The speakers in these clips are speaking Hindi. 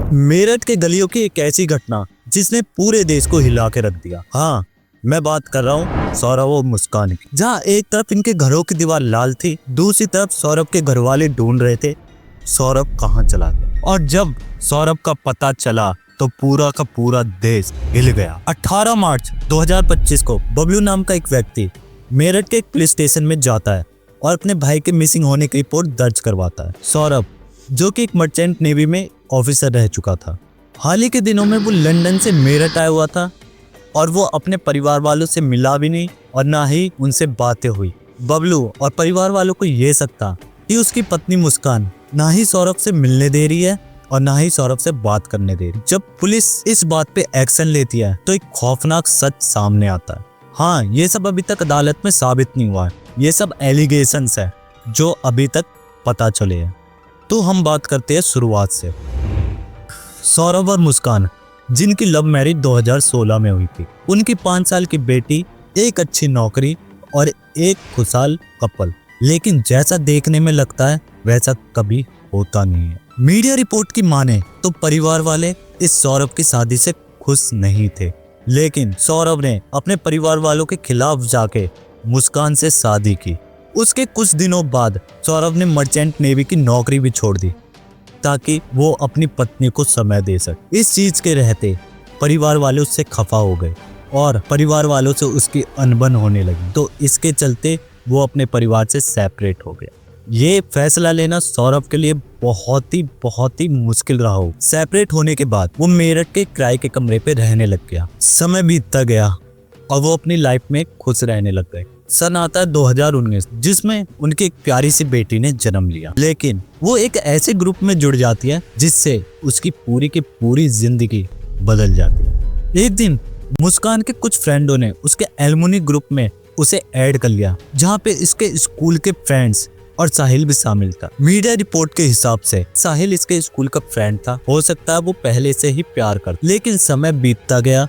मेरठ के गलियों की एक ऐसी घटना जिसने पूरे देश को हिला के रख दिया। हाँ, मैं बात कर रहा हूँ सौरभ और मुस्कान की। जहाँ एक तरफ इनके घरों की दीवार लाल थी, दूसरी तरफ सौरभ के घर वाले ढूंढ रहे थे सौरभ कहाँ चला गया। और जब सौरभ का पता चला तो पूरा का पूरा देश हिल गया। 18 मार्च 2025 को बबलू नाम का एक व्यक्ति मेरठ के एक पुलिस स्टेशन में जाता है और अपने भाई के मिसिंग होने की रिपोर्ट दर्ज करवाता है। सौरभ, जो कि एक मर्चेंट नेवी में ऑफिसर रह चुका था, हाल ही के दिनों में वो लंदन से मेरठ आया हुआ था और वो अपने परिवार वालों से मिला भी नहीं और ना ही उनसे बातें हुई। बबलू और परिवार वालों को ये शक था कि उसकी पत्नी मुस्कान ना ही सौरभ से मिलने दे रही है और ना ही सौरभ से बात करने दे रही। जब पुलिस इस बात पे एक्शन लेती है तो एक खौफनाक सच सामने आता है। हाँ, ये सब अभी तक अदालत में साबित नहीं हुआ है, ये सब एलिगेशंस है जो अभी तक पता चले हैं। तो हम बात करते हैं शुरुआत से। सौरभ और मुस्कान, जिनकी लव मैरिज 2016 में हुई थी, उनकी 5 साल की बेटी, एक अच्छी नौकरी और एक खुशहाल कपल। लेकिन जैसा देखने में लगता है वैसा कभी होता नहीं है। मीडिया रिपोर्ट की माने तो परिवार वाले इस सौरभ की शादी से खुश नहीं थे, लेकिन सौरभ ने अपने परिवार वालों के खिलाफ जाके मुस्कान से शादी की। उसके कुछ दिनों बाद सौरभ ने मर्चेंट नेवी की नौकरी भी छोड़ दी ताकि वो अपनी पत्नी को समय दे सके। इस चीज के रहते परिवार वाले उससे खफा हो गए और परिवार वालों से उसकी अनबन होने लगी, तो इसके चलते वो अपने परिवार से सेपरेट हो गया। ये फैसला लेना सौरभ के लिए बहुत ही मुश्किल रहा हो। सेपरेट होने के बाद वो मेरठ के किराए के कमरे पे रहने लग गया। समय बीतता गया और वो अपनी लाइफ में खुश रहने लग गए। सन आता है 2019, जिसमें उनकी एक प्यारी सी बेटी ने जन्म लिया। लेकिन वो एक ऐसे ग्रुप में जुड़ जाती है जिससे उसकी पूरी की पूरी जिंदगी बदल जाती है। एक दिन मुस्कान के कुछ फ्रेंडों ने उसके एलुमनी ग्रुप में उसे ऐड कर लिया, जहाँ पे इसके स्कूल के फ्रेंड्स और साहिल भी शामिल था। मीडिया रिपोर्ट के हिसाब से साहिल इसके स्कूल का फ्रेंड था, हो सकता है वो पहले से ही प्यार करता। लेकिन समय बीतता गया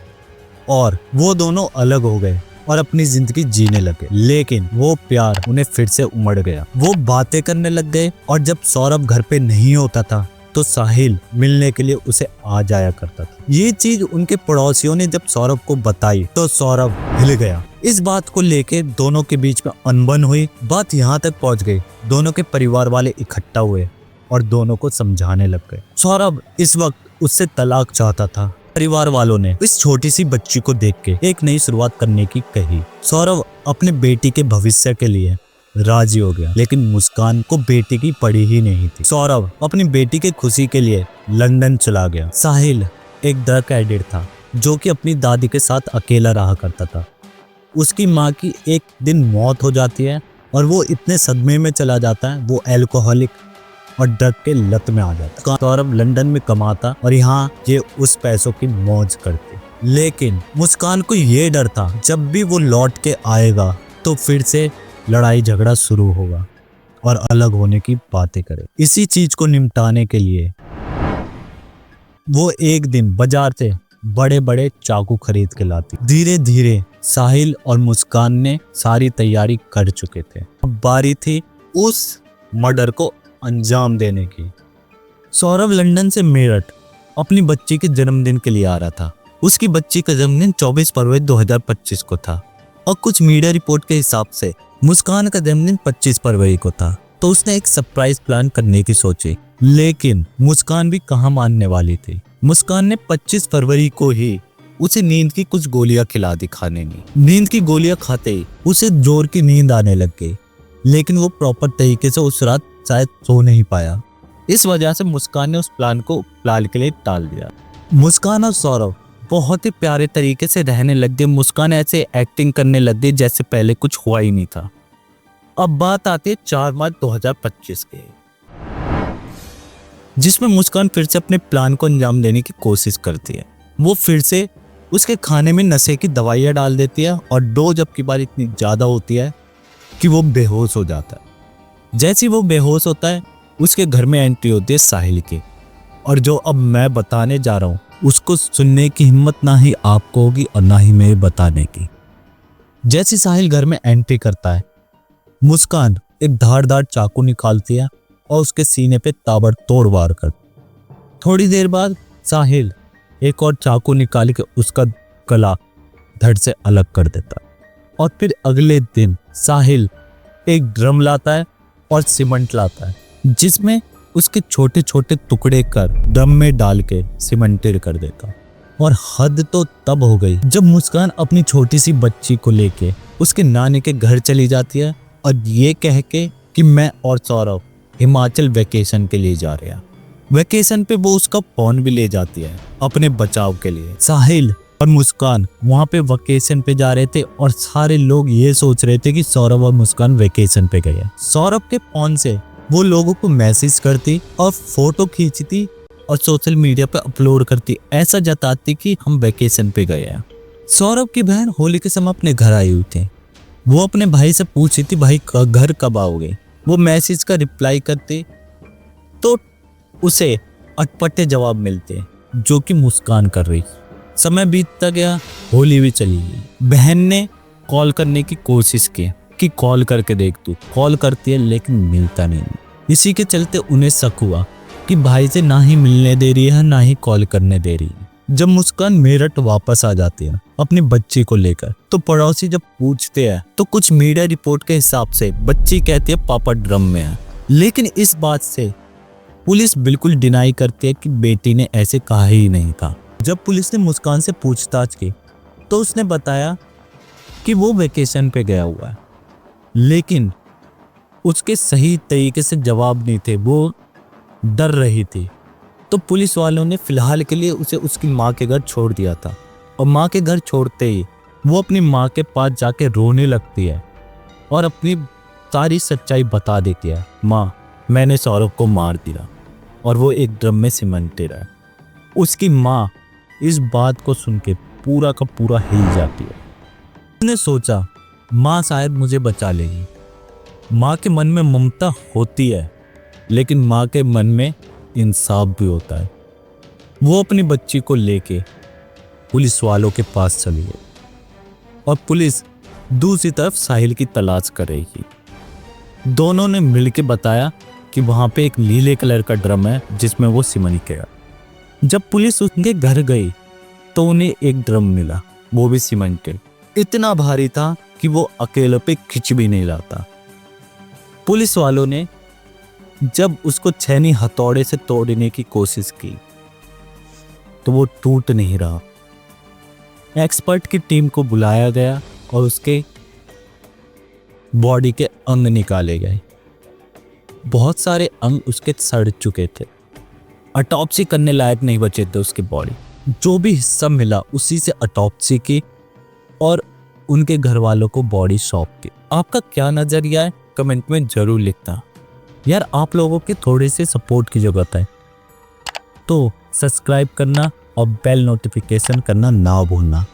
और वो दोनों अलग हो गए और अपनी जिंदगी जीने लगे। लेकिन वो प्यार उन्हें फिर से उमड़ गया। वो बातें करने लग गए और जब सौरभ घर पे नहीं होता था तो साहिल मिलने के लिए उसे आ जाया करता था। ये चीज उनके पड़ोसियों ने जब सौरभ को बताई तो सौरभ हिल गया। इस बात को लेके दोनों के बीच में अनबन हुई। बात यहाँ तक पहुँच गई, दोनों के परिवार वाले इकट्ठा हुए और दोनों को समझाने लग गए। सौरभ इस वक्त उससे तलाक चाहता था। परिवार वालों ने इस छोटी सी बच्ची को देख के एक नई शुरुआत करने की कही। सौरभ अपने बेटी के भविष्य के लिए राजी हो गया, लेकिन मुस्कान को बेटी की पड़ी ही नहीं थी। सौरभ अपनी बेटी की खुशी के लिए लंदन चला गया। साहिल एक ड्रग एडिक्ट था जो कि अपनी दादी के साथ अकेला रहा करता था। उसकी माँ की एक दिन मौत हो जाती है और वो इतने सदमे में चला जाता है, वो एल्कोहलिक और ड्रग के लत में आ जाता। सौरभ लंदन में कमाता और यहाँ ये उस पैसों की मौज करती। लेकिन मुस्कान को ये डर था जब भी वो लौट के आएगा तो फिर से लड़ाई झगड़ा शुरू होगा और अलग होने की बातें करे। इसी चीज को निपटाने के लिए वो एक दिन बाजार से बड़े बड़े चाकू खरीद के लाती। धीरे धीरे साहिल और मुस्कान ने सारी तैयारी कर चुके थे। अब बारी थी उस मर्डर को अंजाम देने की। सौरभ लंदन से मेरठ अपनी बच्ची के जन्मदिन के लिए आ रहा था। उसकी बच्ची का जन्मदिन 24 फरवरी 2025 को था और कुछ मीडिया रिपोर्ट के हिसाब से मुस्कान का जन्मदिन 25 फरवरी को था। तो उसने एक सरप्राइज प्लान करने की सोची, लेकिन मुस्कान भी कहाँ मानने वाली थी। मुस्कान ने 25 फरवरी को ही उसे नींद की कुछ गोलियां खिला दी खाने ने। नींद की गोलियां खाते ही उसे जोर की नींद आने लग गई, लेकिन वो प्रॉपर तरीके से उस रात शायद सो नहीं पाया। इस वजह से मुस्कान ने उस प्लान को फिलहाल के लिए टाल दिया। मुस्कान और सौरभ बहुत ही प्यारे तरीके से रहने लग गए। मुस्कान ऐसे एक्टिंग करने लग गई जैसे पहले कुछ हुआ ही नहीं था। अब बात आती है 4 मार्च 2025 के, जिसमें मुस्कान फिर से अपने प्लान को अंजाम देने की कोशिश करती है। वो फिर से उसके खाने में नशे की दवाइयाँ डाल देती है और डोज अब की बार इतनी ज़्यादा होती है कि वो बेहोश हो जाता है। जैसे वो बेहोश होता है उसके घर में एंट्री होती है साहिल की, और जो अब मैं बताने जा रहा हूँ उसको सुनने की हिम्मत ना ही आपको होगी और ना ही मेरे बताने की। जैसे साहिल घर में एंट्री करता है, मुस्कान एक धारदार चाकू निकालती है और उसके सीने पे ताबड़तोड़ वार कर। थोड़ी देर बाद साहिल एक और चाकू निकाल के उसका गला धड़ से अलग कर देता है। और फिर अगले दिन साहिल एक ड्रम लाता है और सीमेंट लाता है, जिसमें उसके छोटे छोटे टुकड़े कर ड्रम में डाल के सीमेंटेड कर देता। और हद तो तब हो गई जब मुस्कान अपनी छोटी सी बच्ची को लेके उसके नानी के घर चली जाती है और ये कह के कि मैं और सौरभ हिमाचल वेकेशन के लिए जा रहे हैं। वेकेशन पे वो उसका फोन भी ले जाती है अपने बचाव के लिए। साहिल और मुस्कान वहां पे वेकेशन पे जा रहे थे और सारे लोग ये सोच रहे थे कि सौरभ और मुस्कान वेकेशन पे गए हैं। सौरभ के फोन से वो लोगों को मैसेज करती और फोटो खींचती और सोशल मीडिया पे अपलोड करती, ऐसा जताती कि हम वेकेशन पे गए हैं। सौरभ की बहन होली के समय अपने घर आई हुई थी। वो अपने भाई से पूछी थी भाई घर कब आओगे। वो मैसेज का रिप्लाई करते तो उसे अटपटे जवाब मिलते जो कि मुस्कान कर रही। समय बीतता गया, होली भी चली गई। बहन ने कॉल करने की कोशिश की कि कॉल करके देख तू। कॉल करती है लेकिन मिलता नहीं। इसी के चलते उन्हें शक हुआ कि भाई से ना ही मिलने दे रही है ना ही कॉल करने दे रही है। जब मुस्कान मेरठ वापस आ जाती है अपनी बच्ची को लेकर, तो पड़ोसी जब पूछते हैं तो कुछ मीडिया रिपोर्ट के हिसाब से बच्ची कहती है पापा ड्रम में है। लेकिन इस बात से पुलिस बिल्कुल डिनाई करती है कि बेटी ने ऐसे कहा ही नहीं था। जब पुलिस ने मुस्कान से पूछताछ की तो उसने बताया कि वो वेकेशन पे गया हुआ है, लेकिन उसके सही तरीके से जवाब नहीं थे, वो डर रही थी। तो पुलिस वालों ने फिलहाल के लिए उसे उसकी माँ के घर छोड़ दिया था। और माँ के घर छोड़ते ही वो अपनी माँ के पास जाके रोने लगती है और अपनी सारी सच्चाई बता देती है। माँ, मैंने सौरभ को मार दिया और वो एक ड्रम में सीमेंटेड है। उसकी माँ इस बात को सुन के पूरा का पूरा हिल जाती है। उसने सोचा माँ शायद मुझे बचा लेगी। माँ के मन में ममता होती है, लेकिन माँ के मन में इंसाफ भी होता है। वो अपनी बच्ची को लेके पुलिस वालों के पास चली गई और पुलिस दूसरी तरफ साहिल की तलाश कर रही थी। दोनों ने मिलकर बताया कि वहां पे एक नीले कलर का ड्रम है जिसमें वो सीमेंट है। जब पुलिस उनके घर गई तो उन्हें एक ड्रम मिला, वो भी सीमेंटेड। इतना भारी था कि वो अकेले पे खिंच भी नहीं लाता। पुलिस वालों ने जब उसको छेनी हथौड़े से तोड़ने की कोशिश की तो वो टूट नहीं रहा। एक्सपर्ट की टीम को बुलाया गया और उसके बॉडी के अंग निकाले गए। बहुत सारे अंग उसके सड़ चुके थे, ऑटोप्सी करने लायक नहीं बचे थे उसकी बॉडी। जो भी हिस्सा मिला उसी से ऑटोप्सी की और उनके घर वालों को बॉडी सौंप की। आपका क्या नजरिया है कमेंट में जरूर लिखना। यार आप लोगों के थोड़े से सपोर्ट की जरूरत है, तो सब्सक्राइब करना और बेल नोटिफिकेशन करना ना भूलना।